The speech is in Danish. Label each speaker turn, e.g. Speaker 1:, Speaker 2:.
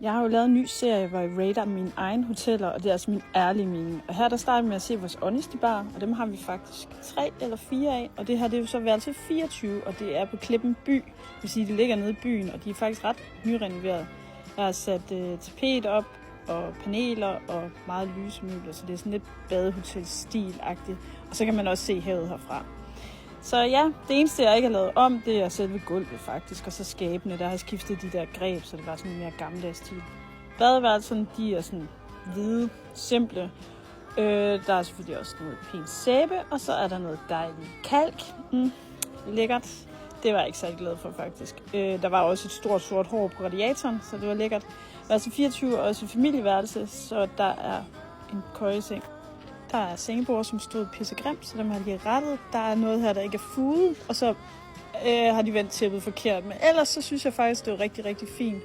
Speaker 1: Jeg har jo lavet en ny serie, hvor jeg rater mine egne hoteller, og det er altså min ærlige mening. Og her der starter vi med at se vores Honesty Bar, og dem har vi faktisk 3 eller 4 af. Og det her det er jo så værelse 24, og det er på Klippen by. Det vil sige, de ligger nede i byen, og de er faktisk ret nyrenoveret. Jeg har sat tapet op, og paneler og meget lysemøbler, så det er sådan lidt badehotel-stil-agtigt. Og så kan man også se havet herfra. Så ja, det eneste, jeg ikke har lavet om, det er selve gulvet faktisk, og så skabene. Der har jeg skiftet de der greb, så det var sådan en mere gammeldags stil. Badeværelserne, de er sådan hvide, simple. Der er selvfølgelig også noget pænt sæbe, og så er der noget dejligt kalk. Lækkert. Det var jeg ikke særlig glad for faktisk. Der var også et stort sort hår på radiatoren, så det var lækkert. Værelse 24 er også et familieværelse, så der er en køjeseng. Der er sengebord, som stod pissegrimt, så dem har de rettet. Der er noget her, der ikke er fuget, og så har de vendt tæppet forkert. Men ellers så synes jeg faktisk, det var rigtig, rigtig fint.